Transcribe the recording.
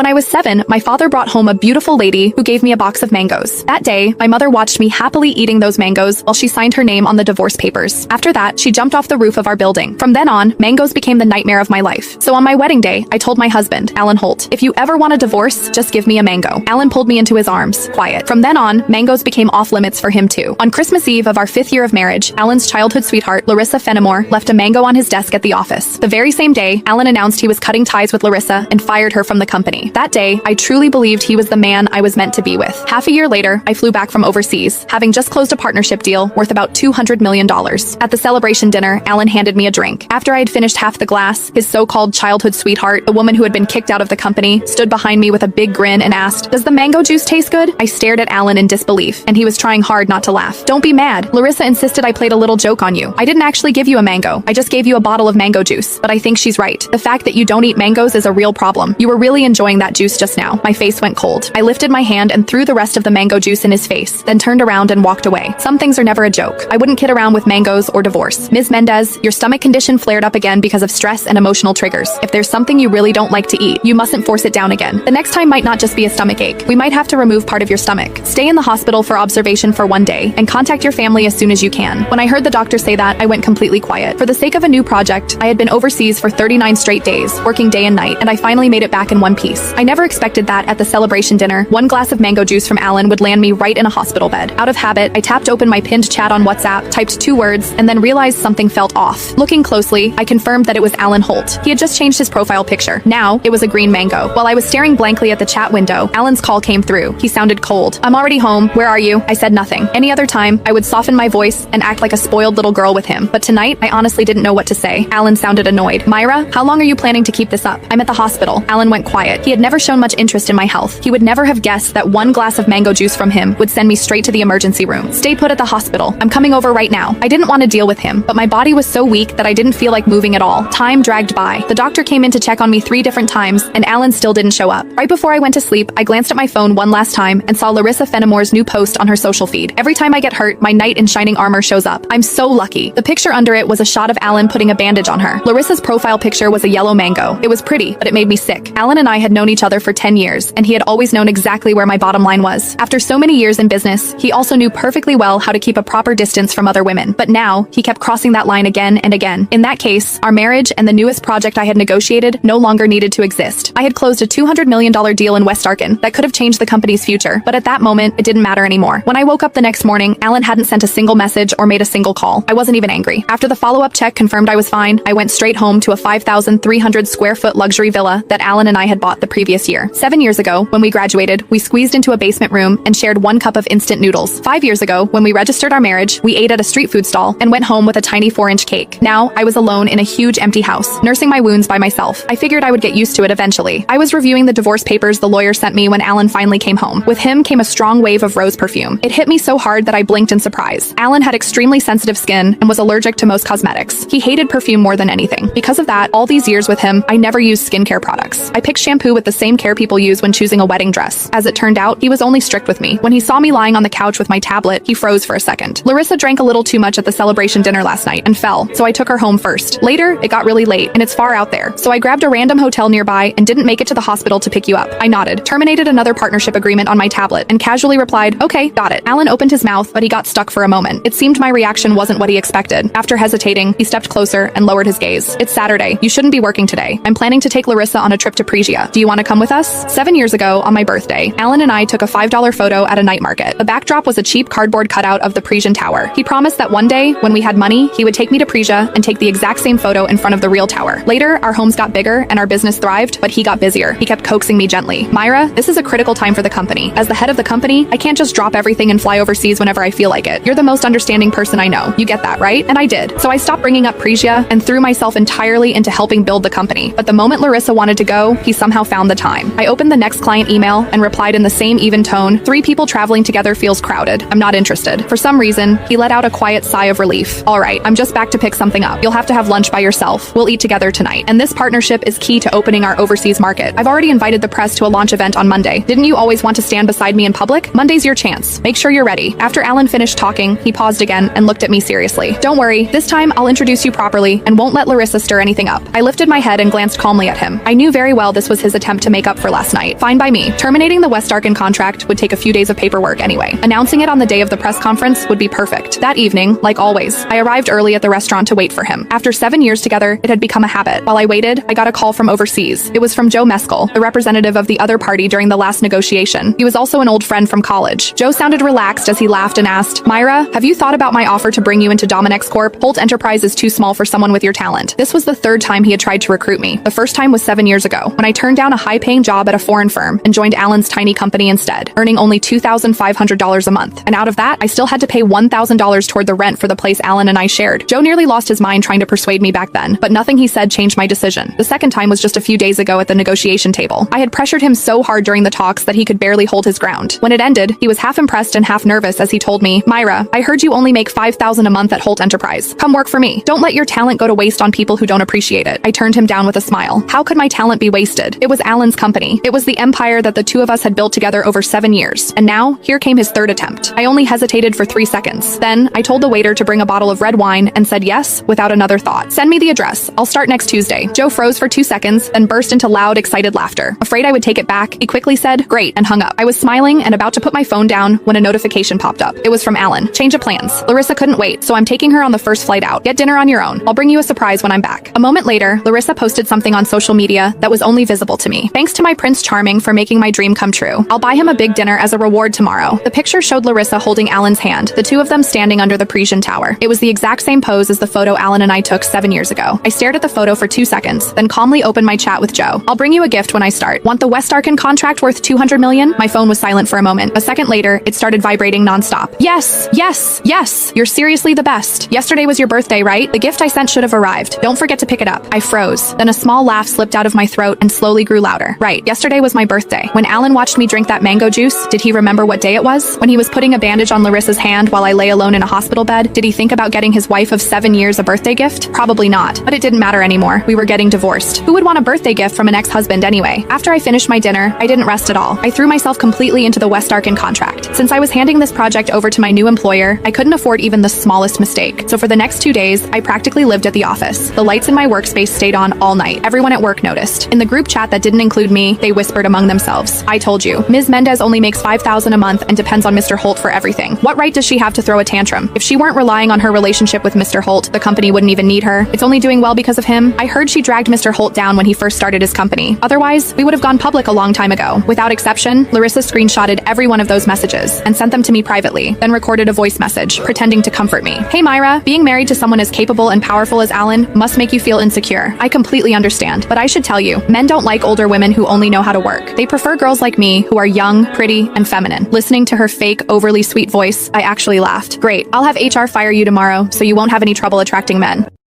When I was 7, my father brought home a beautiful lady who gave me a box of mangoes. That day, my mother watched me happily eating those mangoes while she signed her name on the divorce papers. After that, she jumped off the roof of our building. From then on, mangoes became the nightmare of my life. So on my wedding day, I told my husband, Alan Holt, if you ever want a divorce, just give me a mango. Alan pulled me into his arms, quiet. From then on, mangoes became off limits for him too. On Christmas Eve of our 5th year of marriage, Alan's childhood sweetheart, Larissa Fenimore, left a mango on his desk at the office. The very same day, Alan announced he was cutting ties with Larissa and fired her from the company. That day, I truly believed he was the man I was meant to be with. Half a year later, I flew back from overseas, having just closed a partnership deal worth about $200 million. At the celebration dinner, Alan handed me a drink. After I had finished half the glass, his so-called childhood sweetheart, the woman who had been kicked out of the company, stood behind me with a big grin and asked, "Does the mango juice taste good?" I stared at Alan in disbelief, and he was trying hard not to laugh. "Don't be mad. Larissa insisted I played a little joke on you. I didn't actually give you a mango. I just gave you a bottle of mango juice. But I think she's right. The fact that you don't eat mangoes is a real problem. You were really enjoying that juice just now." My face went cold. I lifted my hand and threw the rest of the mango juice in his face, then turned around and walked away. Some things are never a joke. I wouldn't kid around with mangoes or divorce. Ms. Mendez, your stomach condition flared up again because of stress and emotional triggers. If there's something you really don't like to eat, you mustn't force it down again. The next time might not just be a stomach ache. We might have to remove part of your stomach. Stay in the hospital for observation for 1 day and contact your family as soon as you can. When I heard the doctor say that, I went completely quiet. For the sake of a new project, I had been overseas for 39 straight days, working day and night, and I finally made it back in one piece. I never expected that at the celebration dinner, 1 glass of mango juice from Alan would land me right in a hospital bed. Out of habit, I tapped open my pinned chat on WhatsApp, typed 2 words, and then realized something felt off. Looking closely, I confirmed that it was Alan Holt. He had just changed his profile picture. Now, it was a green mango. While I was staring blankly at the chat window, Alan's call came through. He sounded cold. "I'm already home. Where are you?" I said nothing. Any other time, I would soften my voice and act like a spoiled little girl with him. But tonight, I honestly didn't know what to say. Alan sounded annoyed. "Myra, how long are you planning to keep this up?" "I'm at the hospital." Alan went quiet. He had never shown much interest in my health. He would never have guessed that 1 glass of mango juice from him would send me straight to the emergency room. "Stay put at the hospital. I'm coming over right now." I didn't want to deal with him, but my body was so weak that I didn't feel like moving at all. Time dragged by. The doctor came in to check on me 3 different times, and Alan still didn't show up. Right before I went to sleep, I glanced at my phone one last time and saw Larissa Fenimore's new post on her social feed. Every time I get hurt, my knight in shining armor shows up. I'm so lucky. The picture under it was a shot of Alan putting a bandage on her. Larissa's profile picture was a yellow mango. It was pretty, but it made me sick. Alan and I had known each other for 10 years, and he had always known exactly where my bottom line was. After so many years in business, he also knew perfectly well how to keep a proper distance from other women. But now, he kept crossing that line again and again. In that case, our marriage and the newest project I had negotiated no longer needed to exist. I had closed a $200 million deal in West Arkan that could have changed the company's future, but at that moment, it didn't matter anymore. When I woke up the next morning, Alan hadn't sent a single message or made a single call. I wasn't even angry. After the follow-up check confirmed I was fine, I went straight home to a 5,300 square foot luxury villa that Alan and I had bought the previous year. 7 years ago, when we graduated, we squeezed into a basement room and shared 1 cup of instant noodles. 5 years ago, when we registered our marriage, we ate at a street food stall and went home with a tiny 4-inch cake. Now, I was alone in a huge empty house, nursing my wounds by myself. I figured I would get used to it eventually. I was reviewing the divorce papers the lawyer sent me when Alan finally came home. With him came a strong wave of rose perfume. It hit me so hard that I blinked in surprise. Alan had extremely sensitive skin and was allergic to most cosmetics. He hated perfume more than anything. Because of that, all these years with him, I never used skincare products. I picked shampoo with the same care people use when choosing a wedding dress. As it turned out, he was only strict with me. When he saw me lying on the couch with my tablet, he froze for a second. Larissa drank a little too much at the celebration dinner last night and fell, so I took her home first. Later, it got really late, and it's far out there, so I grabbed a random hotel nearby and didn't make it to the hospital to pick you up. I nodded, terminated another partnership agreement on my tablet, and casually replied, "Okay, got it." Alan opened his mouth, but he got stuck for a moment. It seemed my reaction wasn't what he expected. After hesitating, he stepped closer and lowered his gaze. "It's Saturday. You shouldn't be working today. I'm planning to take Larissa on a trip to Prisia. Do you want to come with us?" 7 years ago, on my birthday, Alan and I took a $5 photo at a night market. The backdrop was a cheap cardboard cutout of the Parisian Tower. He promised that one day, when we had money, he would take me to Prisia and take the exact same photo in front of the real tower. Later, our homes got bigger and our business thrived, but he got busier. He kept coaxing me gently. "Myra, this is a critical time for the company. As the head of the company, I can't just drop everything and fly overseas whenever I feel like it. You're the most understanding person I know. You get that, right?" And I did. So I stopped bringing up Prisia and threw myself entirely into helping build the company. But the moment Larissa wanted to go, he somehow found the time. I opened the next client email and replied in the same even tone, "3 people traveling together feels crowded. I'm not interested." For some reason, he let out a quiet sigh of relief. "All right, I'm just back to pick something up. You'll have to have lunch by yourself. We'll eat together tonight. And this partnership is key to opening our overseas market. I've already invited the press to a launch event on Monday. Didn't you always want to stand beside me in public? Monday's your chance. Make sure you're ready." After Alan finished talking, he paused again and looked at me seriously. "Don't worry, this time I'll introduce you properly and won't let Larissa stir anything up." I lifted my head and glanced calmly at him. I knew very well this was his attempt attempt to make up for last night. Fine by me. Terminating the West Arkan contract would take a few days of paperwork anyway. Announcing it on the day of the press conference would be perfect. That evening, like always, I arrived early at the restaurant to wait for him. After 7 years together, it had become a habit. While I waited, I got a call from overseas. It was from Joe Mescal, the representative of the other party during the last negotiation. He was also an old friend from college. Joe sounded relaxed as he laughed and asked, "Myra, have you thought about my offer to bring you into Dominex Corp? Holt Enterprise is too small for someone with your talent." This was the third time he had tried to recruit me. The first time was 7 years ago, when I turned down a high-paying job at a foreign firm and joined Alan's tiny company instead, earning only $2,500 a month. And out of that, I still had to pay $1,000 toward the rent for the place Alan and I shared. Joe nearly lost his mind trying to persuade me back then, but nothing he said changed my decision. The second time was just a few days ago at the negotiation table. I had pressured him so hard during the talks that he could barely hold his ground. When it ended, he was half impressed and half nervous as he told me, "Myra, I heard you only make $5,000 a month at Holt Enterprise. Come work for me. Don't let your talent go to waste on people who don't appreciate it." I turned him down with a smile. How could my talent be wasted? It was Alan's company. It was the empire that the two of us had built together over 7 years. And now, here came his third attempt. I only hesitated for 3 seconds. Then, I told the waiter to bring a bottle of red wine and said yes without another thought. "Send me the address. I'll start next Tuesday." Joe froze for 2 seconds, then burst into loud, excited laughter. Afraid I would take it back, he quickly said, "Great," and hung up. I was smiling and about to put my phone down when a notification popped up. It was from Alan. "Change of plans. Larissa couldn't wait, so I'm taking her on the first flight out. Get dinner on your own. I'll bring you a surprise when I'm back." A moment later, Larissa posted something on social media that was only visible to me. "Thanks to my Prince Charming for making my dream come true. I'll buy him a big dinner as a reward tomorrow." The picture showed Larissa holding Alan's hand, the two of them standing under the Parisian Tower. It was the exact same pose as the photo Alan and I took 7 years ago. I stared at the photo for 2 seconds, then calmly opened my chat with Joe. "I'll bring you a gift when I start. Want the West Arkan contract worth $200 million? My phone was silent for a moment. A second later, it started vibrating nonstop. "Yes, yes, yes. You're seriously the best. Yesterday was your birthday, right? The gift I sent should have arrived. Don't forget to pick it up." I froze. Then a small laugh slipped out of my throat and slowly grew louder. Right, yesterday was my birthday. When Alan watched me drink that mango juice, did he remember what day it was? When he was putting a bandage on Larissa's hand while I lay alone in a hospital bed, did he think about getting his wife of 7 years a birthday gift? Probably not. But it didn't matter anymore. We were getting divorced. Who would want a birthday gift from an ex-husband anyway? After I finished my dinner, I didn't rest at all. I threw myself completely into the West Arkan contract. Since I was handing this project over to my new employer, I couldn't afford even the smallest mistake. So for the next 2 days, I practically lived at the office. The lights in my workspace stayed on all night. Everyone at work noticed. In the group chat that didn't include me, they whispered among themselves, "I told you, Ms. Mendez only makes $5,000 a month and depends on Mr. Holt for everything. What right does she have to throw a tantrum? If she weren't relying on her relationship with Mr. Holt, the company wouldn't even need her. It's only doing well because of him." I heard she dragged Mr. Holt down when he first started his company. Otherwise, we would have gone public a long time ago. Without exception, Larissa screenshotted every one of those messages and sent them to me privately, then recorded a voice message, pretending to comfort me. "Hey Myra, being married to someone as capable and powerful as Alan must make you feel insecure. I completely understand, but I should tell you, men don't like older women who only know how to work. They prefer girls like me who are young, pretty, and feminine." Listening to her fake, overly sweet voice, I actually laughed. "Great, I'll have HR fire you tomorrow so you won't have any trouble attracting men."